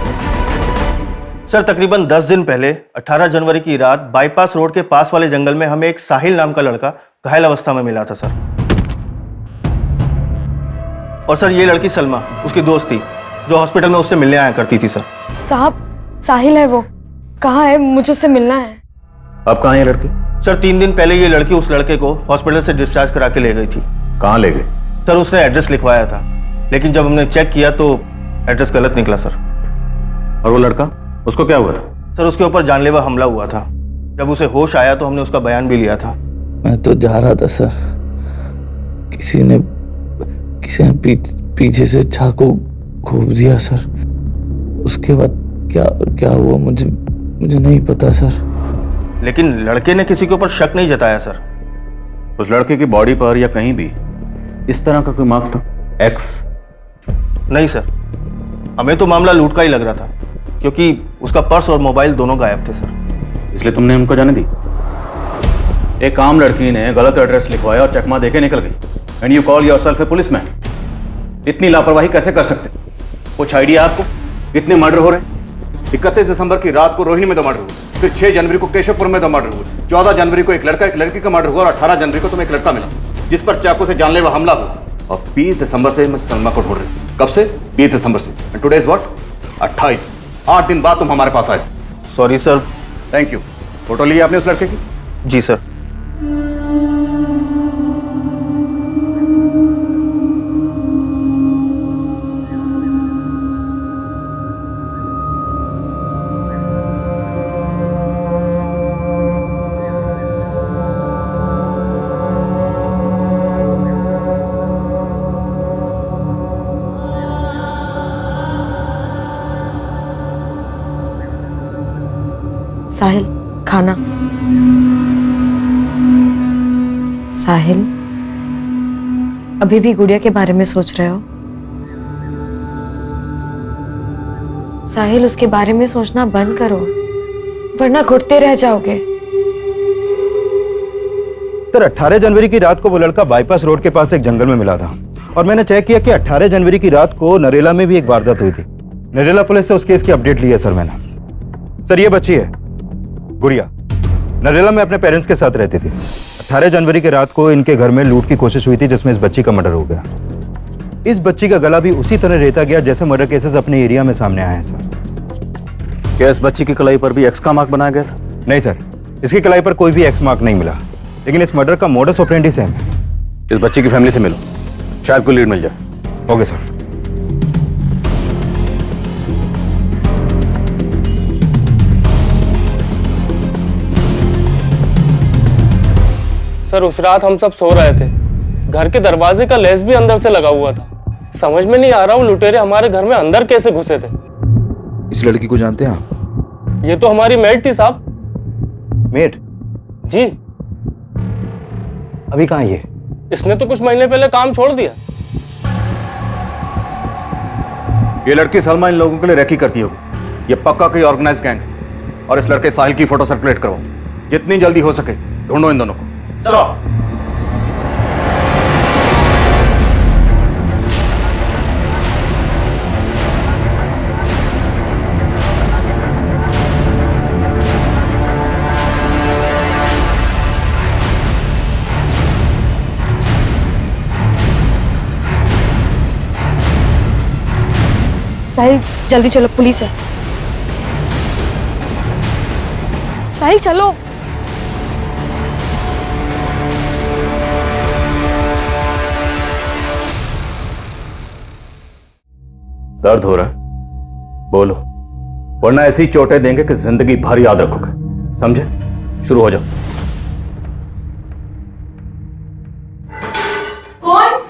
सर तकरीबन 10 दिन पहले 18 जनवरी की रात बाईपास रोड के पास वाले जंगल में हमें एक साहिल नाम का लड़का घायल अवस्था में मिला था सर। और सर ये लड़की सलमा उसकी दोस्त थी जो हॉस्पिटल में उससे मिलने आया करती थी सर।
साहब साहिल है वो, कहाँ है? मुझे उससे मिलना है।
अब कहाँ है लड़की?
सर 3 दिन पहले ये लड़की उस लड़के को हॉस्पिटल से डिस्चार्ज करा के ले गई थी।
कहाँ ले गई?
सर उसने एड्रेस लिखवाया था, लेकिन जब हमने चेक किया तो एड्रेस गलत निकला सर।
और वो लड़का, उसको क्या हुआ था?
सर उसके ऊपर जानलेवा हमला हुआ था। जब उसे होश आया तो हमने उसका बयान भी लिया था।
मैं तो जा रहा था सर, किसी ने पीछे से चाकू घोंप दिया सर। उसके बाद क्या हुआ मुझे नहीं पता सर।
लेकिन लड़के ने किसी के ऊपर शक नहीं जताया सर।
उस लड़के की बॉडी पर या कहीं भी इस तरह का कोई मार्क्स था? एक्स?
नहीं सर, हमें तो मामला लूट का ही लग रहा था, क्योंकि उसका पर्स और मोबाइल दोनों गायब थे सर।
इसलिए तुमने उनको जाने दी? एक आम लड़की ने गलत एड्रेस लिखवाया और चकमा देके निकल गई, and you call yourself A policeman. इतनी लापरवाही कैसे कर सकते? कुछ आइडिया आपको कितने मर्डर हो रहे हैं? 31 दिसंबर की रात को रोहिणी में 2 मर्डर हुए, फिर 6 जनवरी को केशवपुर में 2 मर्डर हुए, 14 जनवरी को एक लड़का एक लड़की का मर्डर हुआ, और 18 जनवरी को तुम्हें एक लड़का मिला जिस पर चाकू से जानलेवा हमला हुआ। और 20 दिसंबर से मैं सलमा को ढूंढ रही हूँ। कब से? 20 दिसंबर से। And today is what? 28। 8 दिन बाद तुम हमारे पास आए।
Sorry sir.
Thank you. Photo ली आपने उस लड़के की?
जी सर।
साहिल, खाना। साहिल, अभी भी गुड़िया के बारे में सोच रहे हो? साहिल, उसके बारे में सोचना बंद करो, वरना घुटते रह जाओगे।
सर 18 जनवरी की रात को वो लड़का बाईपास रोड के पास एक जंगल में मिला था, और मैंने चेक किया कि 18 जनवरी की रात को नरेला में भी एक वारदात हुई थी। नरेला पुलिस से उस केस की अपडेट ली है सर मैंने। सर ये बच्ची है गुड़िया, नरेला में अपने पेरेंट्स के साथ रहती थी। 18 जनवरी की रात को इनके घर में लूट की कोशिश हुई थी, जिसमें इस बच्ची का मर्डर हो गया। इस बच्ची का गला भी उसी तरह रहता गया जैसे मर्डर केसेस अपने एरिया में सामने आए हैं सर।
क्या इस बच्ची की कलाई पर भी एक्स का मार्क बनाया गया था?
नहीं सर, इसकी कलाई पर कोई भी एक्स मार्क नहीं मिला, लेकिन इस मर्डर का मोडस ऑपरेंडी सेम है।
इस बच्ची की फैमिली से मिलो, शायद कोई लीड मिल जाए।
Okay sir.
सर उस रात हम सब सो रहे थे, घर के दरवाजे का लेस भी अंदर से लगा हुआ था। समझ में नहीं आ रहा वो लुटेरे हमारे घर में अंदर कैसे घुसे थे।
इस लड़की को जानते हैं आप?
ये तो हमारी मेड थी साहब।
मेड?
जी।
अभी कहाँ है ये?
इसने तो कुछ महीने पहले काम छोड़ दिया।
ये लड़की सलमा इन लोगों के लिए रैकी करती होगी। ये पक्का कोई ऑर्गेनाइज्ड गैंग है। और इस लड़के साहिल की फोटो सर्कुलेट करवाओ, जितनी जल्दी हो सके ढूंढो इन दोनों को। चलो।
साहिल जल्दी चलो, पुलिस है। साहिल चलो।
दर्द हो रहा है? बोलो, वरना ऐसी चोटें देंगे कि जिंदगी भर याद रखोगे। समझे? शुरू हो जाओ।
कौन?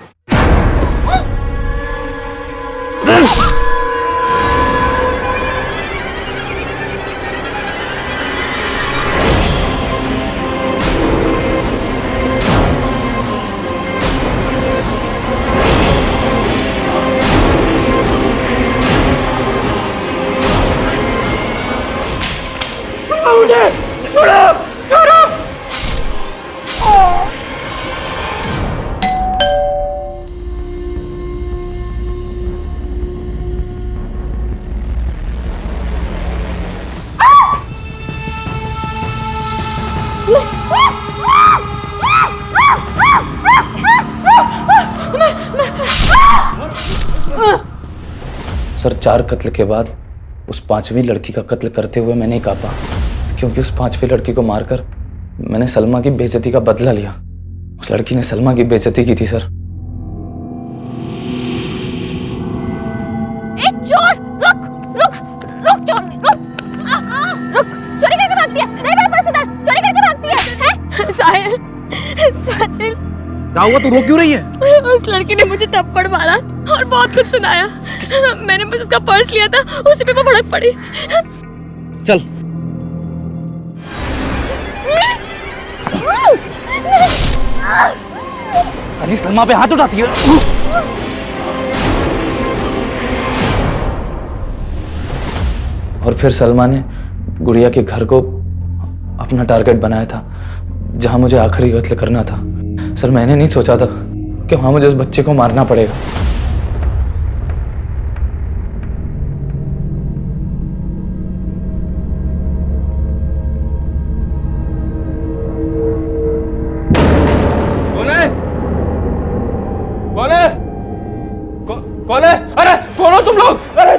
सर 4 कत्ल के बाद उस 5वीं लड़की का कत्ल करते हुए मैं नहीं कांपा, क्योंकि उस 5वीं लड़की को मारकर मैंने सलमा की बेइज्जती का बदला लिया। उस लड़की ने सलमा की बेइज्जती की थी सर।
ए चोर, रुक रुक रुक चोर, रुक रुक, चोरी करके भागती है, नहीं मेरा पर्स इधर, चोरी करके भागती है, हैं? साहिल, साहिल
क्या हुआ, तू रो क्यों रही है?
उस लड़की ने मुझे थप्पड़ मारा और बहुत कुछ सुनाया। मैंने बस उसका पर्स लिया था, उसी पे वो भड़क पड़ी।
चल अजी सलमा पे हाथ उठाती है। और फिर सलमा ने गुड़िया के घर को अपना टारगेट बनाया था, जहां मुझे आखिरी कत्ल करना था। सर मैंने नहीं सोचा था कि वहां मुझे उस बच्चे को मारना पड़ेगा।
कौन है? अरे कौन हो तुम लोग? अरे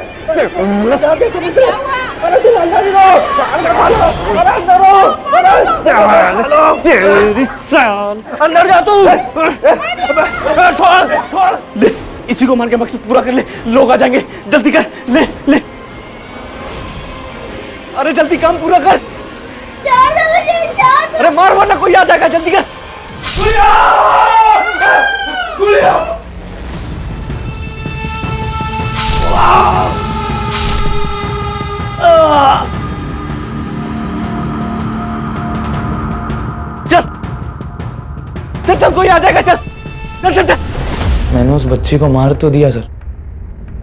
अंदर जा तू। छोड़ छोड़, ले इसी को मार के मकसद पूरा कर ले, लोग आ जाएंगे, जल्दी कर, ले ले, अरे जल्दी काम पूरा कर। अरे मार वरना कोई आ जाएगा, जल्दी कर। चल चल चल, कोई आ जाएगा, चल चल चल चल।
मैंने उस बच्ची को मार तो दिया सर,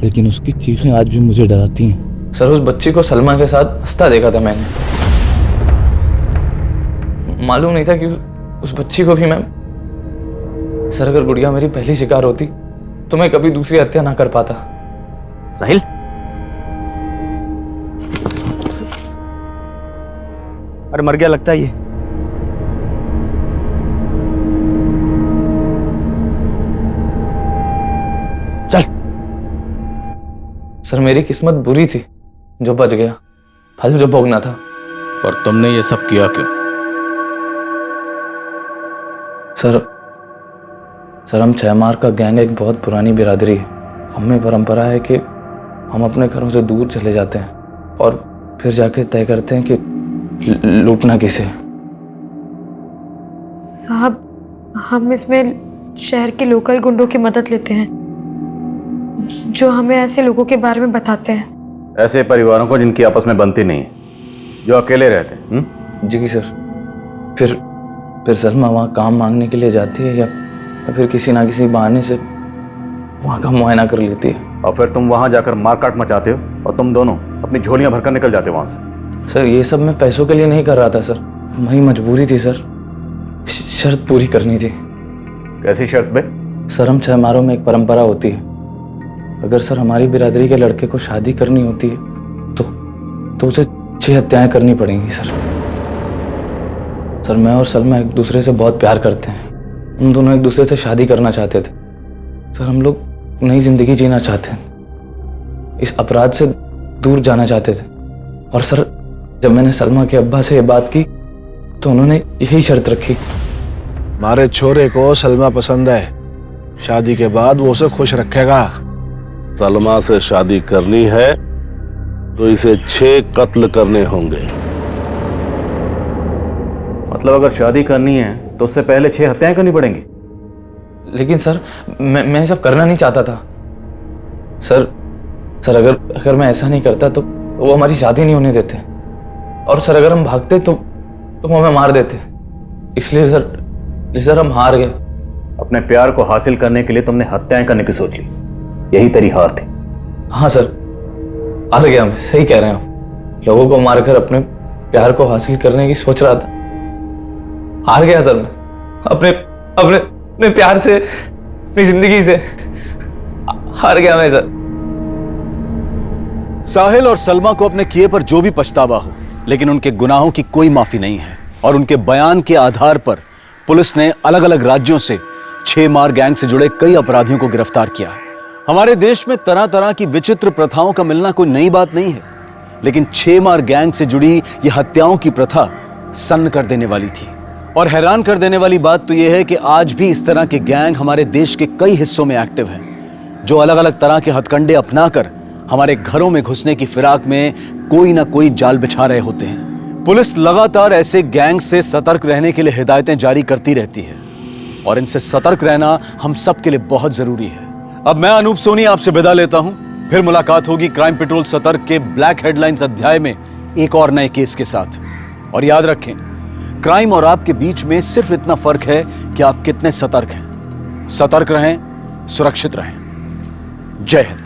लेकिन उसकी चीखें आज भी मुझे डराती हैं। सर उस बच्ची को सलमा के साथ हंसता देखा था मैंने। मालूम नहीं था कि उस बच्ची को भी मैं, सर अगर गुड़िया मेरी पहली शिकार होती तो मैं कभी दूसरी हत्या ना कर पाता।
साहिल,
अरे मर गया लगता है ये।
चल। सर मेरी किस्मत बुरी थी जो बच गया, फल जो भोगना था।
और तुमने ये सब किया क्यों?
सर हम 6 मार का गैंग एक बहुत पुरानी बिरादरी है। हमें परंपरा है कि हम अपने घरों से दूर चले जाते हैं और फिर जाके तय करते हैं कि लूटना किसे।
साहब हम इसमें शहर के लोकल गुंडों की मदद लेते हैं, जो हमें ऐसे लोगों के बारे में बताते हैं।
ऐसे परिवारों को जिनकी आपस में बनती नहीं है, जो अकेले रहते हैं।
जी सर। फिर सलमा वहाँ काम मांगने के लिए जाती है या फिर किसी ना किसी बहाने से वहाँ का मुआयना कर लेती है,
और फिर तुम वहाँ जाकर मारकाट मचाते हो और तुम दोनों अपनी झोलियाँ भरकर निकल जाते हो वहाँ से।
सर ये सब मैं पैसों के लिए नहीं कर रहा था सर, हमारी मजबूरी थी सर, शर्त पूरी करनी थी।
कैसी शर्त बे?
सर हम 6 मारों में एक परंपरा होती है, अगर सर हमारी बिरादरी के लड़के को शादी करनी होती है तो उसे 6 हत्याएं करनी पड़ेंगी सर। सर मैं और सलमा एक दूसरे से बहुत प्यार करते हैं, हम दोनों एक दूसरे से शादी करना चाहते थे। सर हम लोग नई जिंदगी जीना चाहते हैं, इस अपराध से दूर जाना चाहते थे। और सर जब मैंने सलमा के अब्बा से ये बात की तो उन्होंने यही शर्त रखी।
हमारे छोरे को सलमा पसंद है, शादी के बाद वो उसे खुश रखेगा।
सलमा से शादी करनी है तो इसे 6 कत्ल करने होंगे।
मतलब अगर शादी करनी है तो उससे पहले 6 हत्याएं करनी पड़ेंगी?
लेकिन सर मैं सब करना नहीं चाहता था सर अगर मैं ऐसा नहीं करता तो वो हमारी शादी नहीं होने देते, और सर अगर हम भागते तो वो हमें मार देते। इसलिए सर हम हार गए।
अपने प्यार को हासिल करने के लिए तुमने हत्याएं करने की सोच ली, यही तेरी हार थी।
हाँ सर हार गया मैं, सही कह रहे हैं आप। लोगों को मारकर अपने प्यार को हासिल करने की सोच रहा था, हार गया सर मैं अपने प्यार से, अपनी जिंदगी से हार गया मैं सर।
साहिल और सलमा को अपने किए पर जो भी पछतावा हो, लेकिन उनके गुनाहों की कोई माफी नहीं है, और उनके बयान के आधार पर पुलिस ने अलग अलग राज्यों से 6 मार गैंग से जुड़े कई अपराधियों को गिरफ्तार किया है। हमारे देश में तरह तरह की विचित्र प्रथाओं का मिलना कोई नई बात नहीं है, लेकिन 6 मार गैंग से जुड़ी यह हत्याओं की प्रथा सन्न कर देने वाली थी। और हैरान कर देने वाली बात तो यह है कि आज भी इस तरह के गैंग हमारे देश के कई हिस्सों में एक्टिव हैं, जो अलग अलग तरह के हथकंडे अपनाकर हमारे घरों में घुसने की फिराक में कोई ना कोई जाल बिछा रहे होते हैं। पुलिस लगातार ऐसे गैंग से सतर्क रहने के लिए हिदायतें जारी करती रहती है और इनसे सतर्क रहना हम सब के लिए बहुत जरूरी है। अब मैं अनूप सोनी आपसे विदा लेता हूं। फिर मुलाकात होगी क्राइम पेट्रोल सतर्क के ब्लैक हेडलाइंस अध्याय में एक और नए केस के साथ। और याद रखें, क्राइम और आपके बीच में सिर्फ इतना फर्क है कि आप कितने सतर्क हैं। सतर्क रहें, सुरक्षित रहें। जय हिंद।